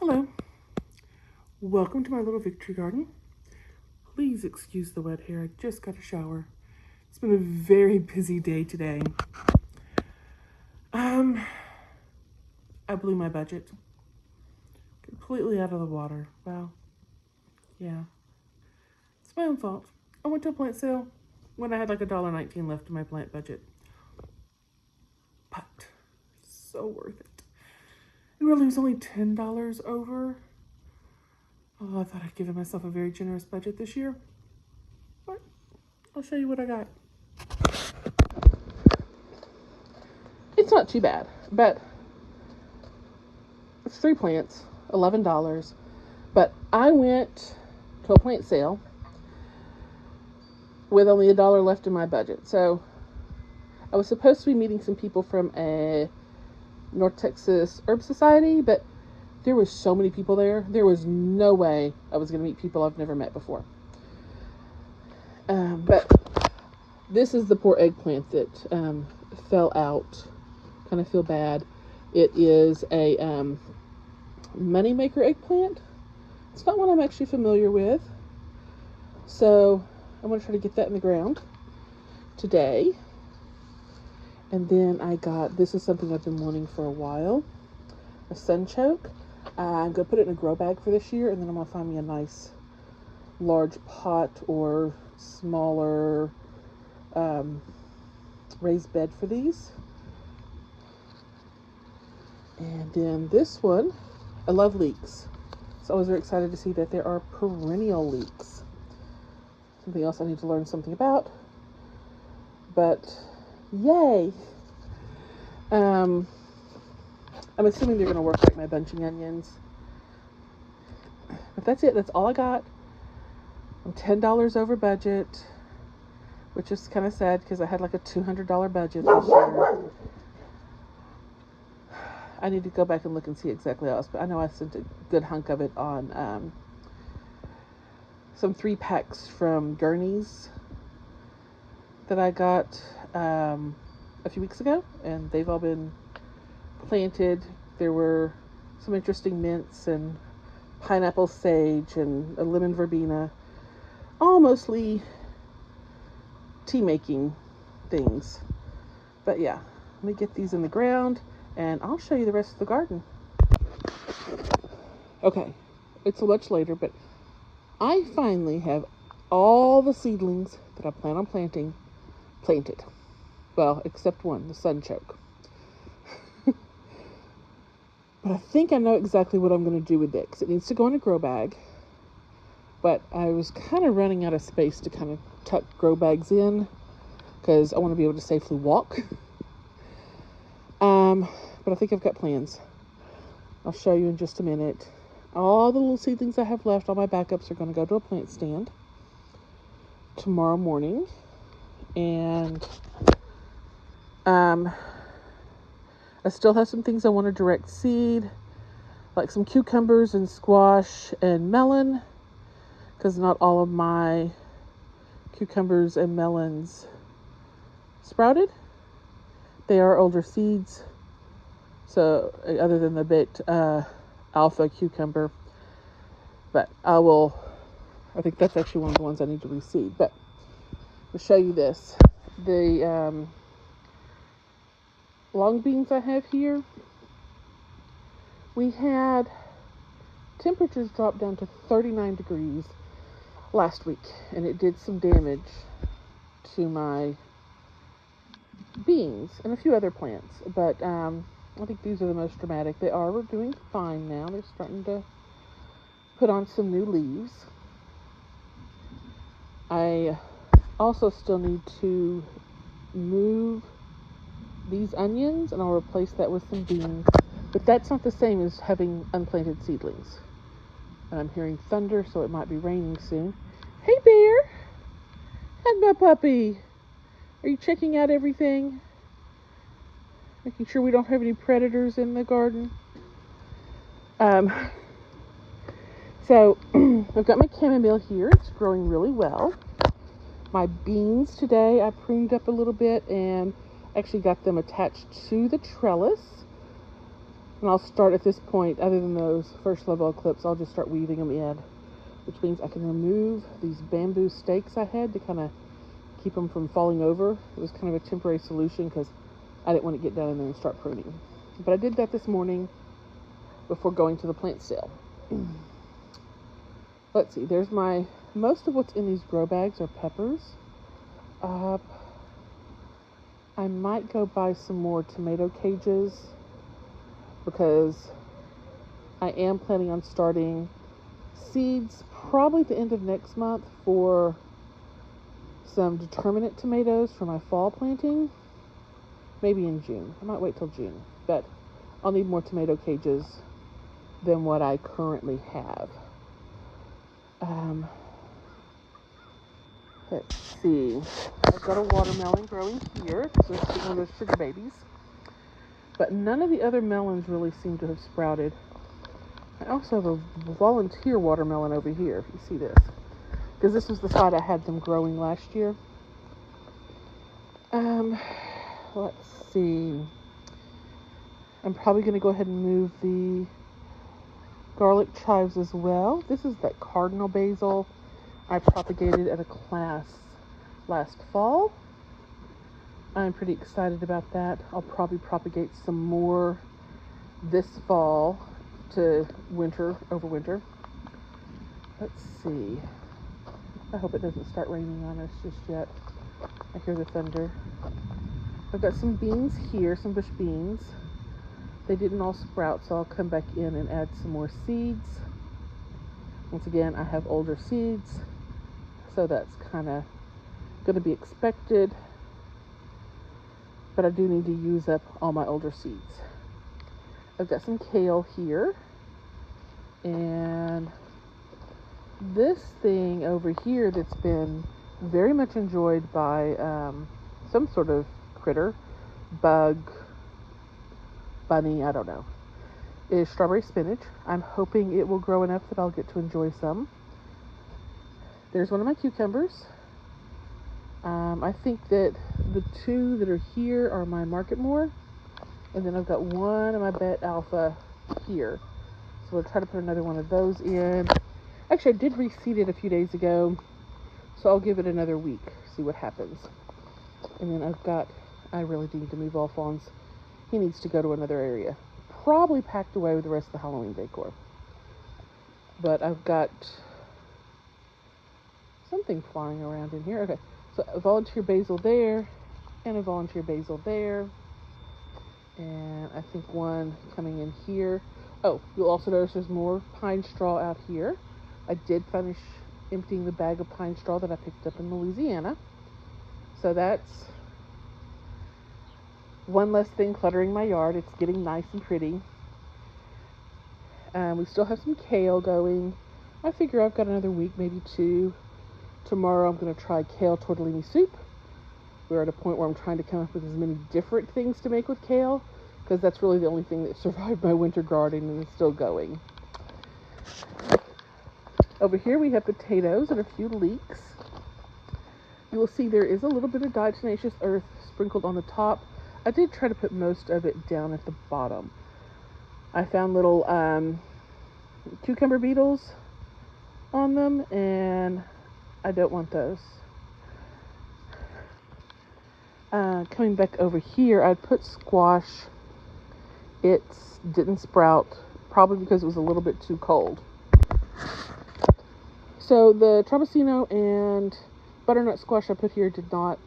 Hello, welcome to my little victory garden. Please excuse the wet hair, I just got a shower. It's been a very busy day today. Um, I blew my budget. Completely out of the water. Wow. Yeah. It's my own fault. I went to a plant sale when I had like $1.19 left in my plant budget. But so worth it. And really it was only $10 over. Oh, I thought I'd given myself a very generous budget this year. But I'll show you what I got. It's not too bad, but it's 3 plants, $11. But I went to a plant sale with only $1 left in my budget. So I was supposed to be meeting some people from a North Texas Herb Society, but there were so many people there. There was no way I was going to meet people I've never met before. But this is the poor eggplant that fell out. Kind of feel bad. It is a moneymaker eggplant. It's not one I'm actually familiar with. So I'm going to try to get that in the ground today. And then I got, this is something I've been wanting for a while, a Sunchoke. I'm going to put it in a grow bag for this year, and then I'm going to find me a nice large pot or smaller raised bed for these. And then this one, I love leeks. So I was very excited to see that there are perennial leeks. Something else I need to learn something about. But yay! I'm assuming they're going to work like my bunching onions. But that's it. That's all I got. I'm $10 over budget, which is kind of sad because I had like a $200 budget this year. I need to go back and look and see exactly else, but I know I sent a good hunk of it on some 3-packs from Gurney's that I got a few weeks ago, and they've all been planted. There were some interesting mints and pineapple sage and a lemon verbena, all mostly tea making things. But yeah, let me get these in the ground and I'll show you the rest of the garden. Okay, it's much later, but I finally have all the seedlings that I plan on planting planted. Well, except one, the Sunchoke. But I think I know exactly what I'm going to do with it, because it needs to go in a grow bag. But I was kind of running out of space to kind of tuck grow bags in, because I want to be able to safely walk. But I think I've got plans. I'll show you in just a minute. All the little seedlings I have left, all my backups, are going to go to a plant stand tomorrow morning. And I still have some things I want to direct seed, like some cucumbers and squash and melon, because not all of my cucumbers and melons sprouted. They are older seeds, so other than the bit alpha cucumber, but I think that's actually one of the ones I need to reseed. But I'll show you this. The long beans I have here, we had temperatures drop down to 39 degrees last week, and it did some damage to my beans and a few other plants. But I think these are the most dramatic. We're doing fine now. They're starting to put on some new leaves. I also still need to move these onions, and I'll replace that with some beans. But that's not the same as having unplanted seedlings. And I'm hearing thunder, so it might be raining soon. Hey, Bear! How's my puppy? Are you checking out everything? Making sure we don't have any predators in the garden? So, I've got my chamomile here. It's growing really well. My beans today, I pruned up a little bit and actually got them attached to the trellis. And I'll start at this point, other than those first level of clips, I'll just start weaving them in, which means I can remove these bamboo stakes I had to kind of keep them from falling over. It was kind of a temporary solution because I didn't want to get down in there and start pruning. But I did that this morning before going to the plant sale. Let's see, there's most of what's in these grow bags are peppers. I might go buy some more tomato cages because I am planning on starting seeds probably at the end of next month for some determinate tomatoes for my fall planting. Maybe in June. I might wait till June, but I'll need more tomato cages than what I currently have. Let's see. I've got a watermelon growing here. So it's one of those sugar babies. But none of the other melons really seem to have sprouted. I also have a volunteer watermelon over here, if you see this. Because this was the spot I had them growing last year. Let's see. I'm probably going to go ahead and move the garlic chives as well. This is that cardinal basil I propagated at a class last fall. I'm pretty excited about that. I'll probably propagate some more this fall to overwinter. Let's see. I hope it doesn't start raining on us just yet. I hear the thunder. I've got some beans here, some bush beans. They didn't all sprout, so I'll come back in and add some more seeds. Once again, I have older seeds, so that's kind of going to be expected. But I do need to use up all my older seeds. I've got some kale here. And this thing over here that's been very much enjoyed by some sort of critter, bug, bunny, I don't know, is strawberry spinach. I'm hoping it will grow enough that I'll get to enjoy some. There's one of my cucumbers. I think that the two that are here are my Market More, and then I've got one of my Bet Alpha here. So we'll try to put another one of those in. Actually, I did reseed it a few days ago, so I'll give it another week, see what happens. And then I really need to move Alphonse. He needs to go to another area. Probably packed away with the rest of the Halloween decor. But I've got something flying around in here. Okay, so a volunteer basil there, and a volunteer basil there. And I think one coming in here. Oh, you'll also notice there's more pine straw out here. I did finish emptying the bag of pine straw that I picked up in Louisiana. So that's one less thing cluttering my yard. It's getting nice and pretty. We still have some kale going. I figure I've got another week, maybe two. Tomorrow I'm going to try kale tortellini soup. We're at a point where I'm trying to come up with as many different things to make with kale, because that's really the only thing that survived my winter garden and is still going. Over here we have potatoes and a few leeks. You will see there is a little bit of diatomaceous earth sprinkled on the top. I did try to put most of it down at the bottom. I found little cucumber beetles on them, and I don't want those. Coming back over here, I put squash. It didn't sprout, probably because it was a little bit too cold. So the Trabacino and butternut squash I put here did not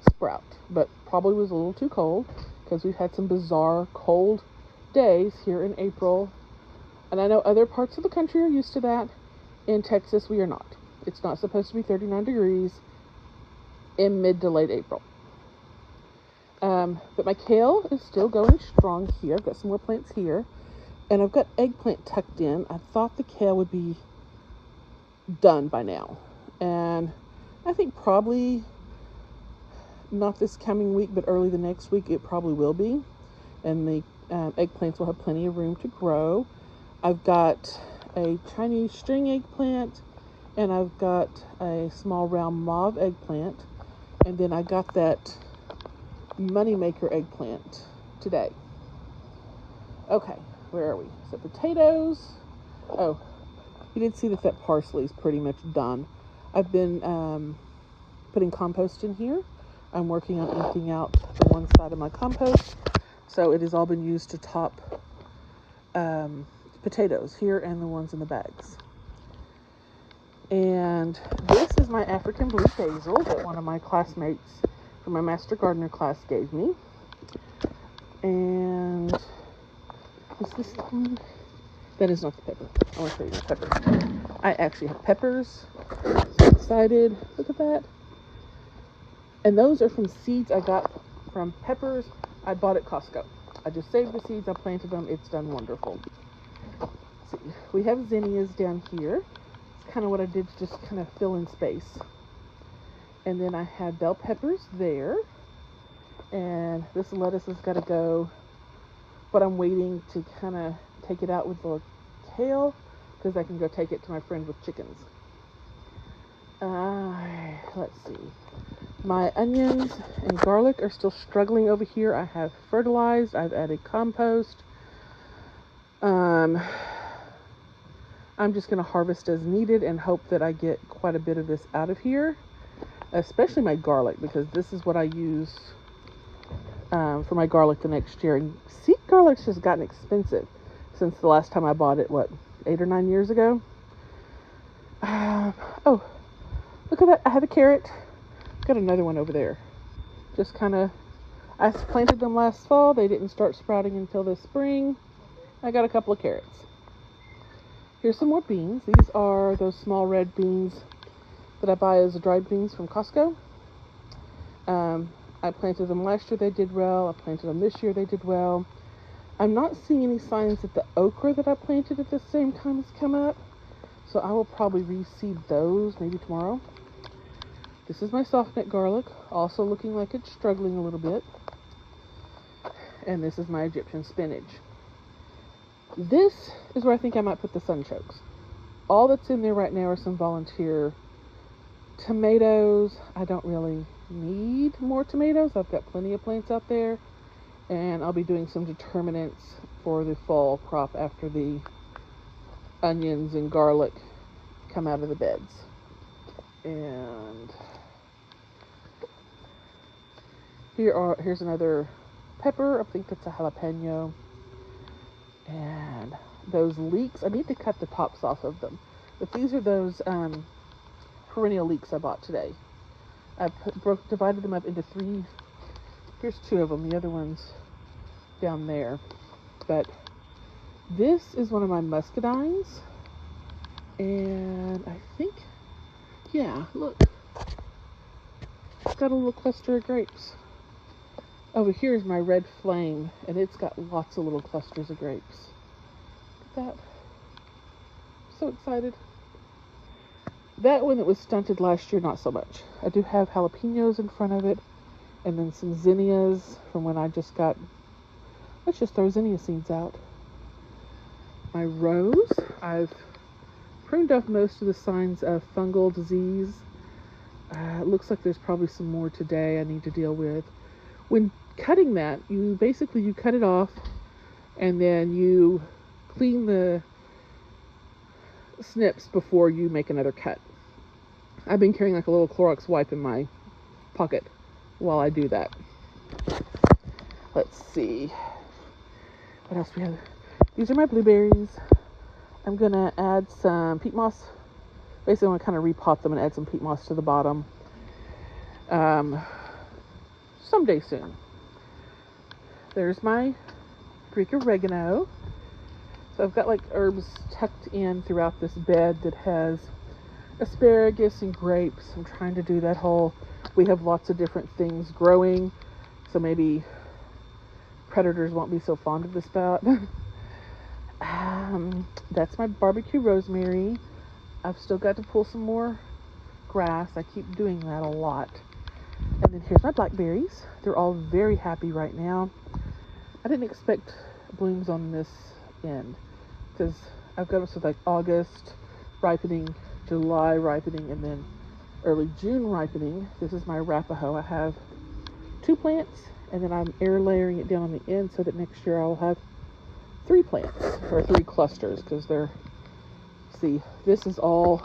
sprout, but probably was a little too cold because we've had some bizarre cold days here in April. And I know other parts of the country are used to that. In Texas, we are not. It's not supposed to be 39 degrees in mid to late April. But my kale is still going strong here. I've got some more plants here. And I've got eggplant tucked in. I thought the kale would be done by now. And I think probably not this coming week, but early the next week, it probably will be. And the eggplants will have plenty of room to grow. I've got a Chinese string eggplant, and I've got a small round mauve eggplant. And then I got that moneymaker eggplant today. Okay, where are we? So potatoes. Oh, you did see that parsley is pretty much done. I've been putting compost in here. I'm working on emptying out the one side of my compost. So it has all been used to top potatoes here and the ones in the bags. And this is my African blue basil that one of my classmates from my Master Gardener class gave me. And is this one? That is not the pepper. I want to show you the pepper. I actually have peppers. So excited. Look at that. And those are from seeds I got from peppers I bought at Costco. I just saved the seeds. I planted them. It's done wonderful. Let's see, we have zinnias down here. It's kind of what I did to just kind of fill in space. And then I have bell peppers there. And this lettuce has got to go. But I'm waiting to kind of take it out with the kale because I can go take it to my friend with chickens. Let's see. My onions and garlic are still struggling over here. I have fertilized. I've added compost. I'm just going to harvest as needed and hope that I get quite a bit of this out of here, especially my garlic, because this is what I use for my garlic the next year. And seed garlic's just gotten expensive since the last time I bought it, 8 or 9 years ago. Oh, look at that. I have a carrot. Got another one over there. Just kind of, I planted them last fall. They didn't start sprouting until this spring. I got a couple of carrots. Here's some more beans. These are those small red beans that I buy as dried beans from Costco. I planted them last year. They did well. I planted them this year. They did well. I'm not seeing any signs that the okra that I planted at the same time has come up. So I will probably reseed those maybe tomorrow. This is my soft neck garlic, also looking like it's struggling a little bit. And this is my Egyptian spinach. This is where I think I might put the sunchokes. All that's in there right now are some volunteer tomatoes. I don't really need more tomatoes. I've got plenty of plants out there. And I'll be doing some determinants for the fall crop after the onions and garlic come out of the beds. And here's another pepper. I think that's a jalapeno. And those leeks, I need to cut the tops off of them. But these are those perennial leeks I bought today. I divided them up into 3. Here's 2 of them. The other one's down there. But this is one of my muscadines. And I think, yeah, look. It's got a little cluster of grapes. Over here is my red flame, and it's got lots of little clusters of grapes. Look at that. I'm so excited. That one that was stunted last year, not so much. I do have jalapenos in front of it, and then some zinnias from when I just got, let's just throw zinnia seeds out. My rose, I've pruned off most of the signs of fungal disease. It looks like there's probably some more today I need to deal with. When cutting that, you cut it off, and then you clean the snips before you make another cut. I've been carrying like a little Clorox wipe in my pocket while I do that. Let's see. What else we have? These are my blueberries. I'm going to add some peat moss. Basically, I want to kind of repot them and add some peat moss to the bottom. Someday soon. There's my Greek oregano. So I've got like herbs tucked in throughout this bed that has asparagus and grapes. I'm trying to do that whole, we have lots of different things growing, so maybe predators won't be so fond of this spot. That's my barbecue rosemary. I've still got to pull some more grass. I keep doing that a lot. And then here's my blackberries. They're all very happy right now. I didn't expect blooms on this end because I've got us with like August ripening, July ripening, and then early June ripening. This is my Arapaho. I have 2 plants, and then I'm air layering it down on the end so that next year I'll have 3 plants, or 3 clusters, because they're, see, this is all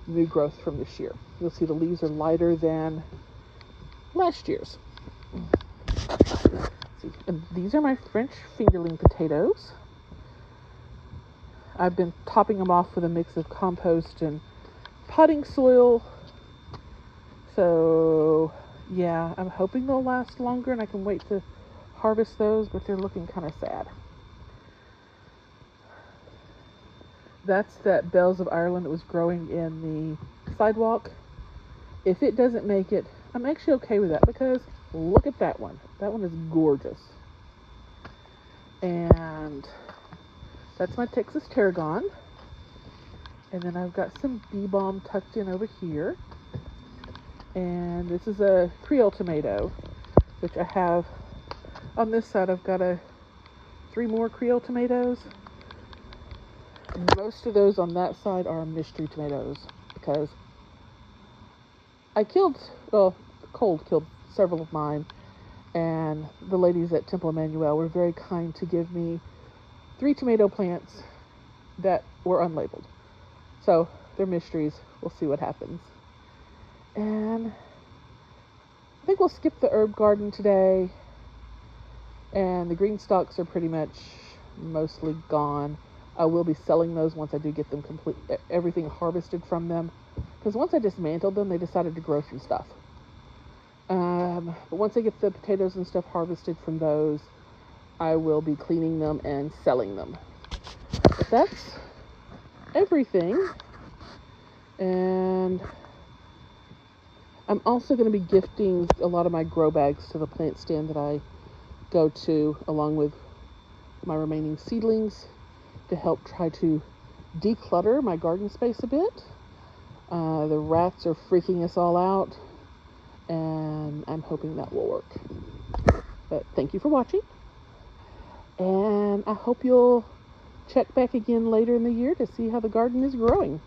new growth from this year. You'll see the leaves are lighter than last year's. See, and these are my French fingerling potatoes. I've been topping them off with a mix of compost and potting soil. So yeah, I'm hoping they'll last longer and I can wait to harvest those, but they're looking kind of sad. That's that Bells of Ireland that was growing in the sidewalk. If it doesn't make it, I'm actually okay with that, because look at that one. That one is gorgeous. And that's my Texas tarragon. And then I've got some bee balm tucked in over here. And this is a Creole tomato, which I have on this side. I've got 3 more Creole tomatoes. Most of those on that side are mystery tomatoes, because the cold killed several of mine, and the ladies at Temple Emmanuel were very kind to give me 3 tomato plants that were unlabeled. So they're mysteries. We'll see what happens. And I think we'll skip the herb garden today, and the green stalks are pretty much mostly gone. I will be selling those once I do get them everything harvested from them, because once I dismantled them, they decided to grow some stuff. But once I get the potatoes and stuff harvested from those, I will be cleaning them and selling them. But that's everything. And I'm also going to be gifting a lot of my grow bags to the plant stand that I go to, along with my remaining seedlings, to help try to declutter my garden space a bit. The rats are freaking us all out, and I'm hoping that will work. But thank you for watching, and I hope you'll check back again later in the year to see how the garden is growing.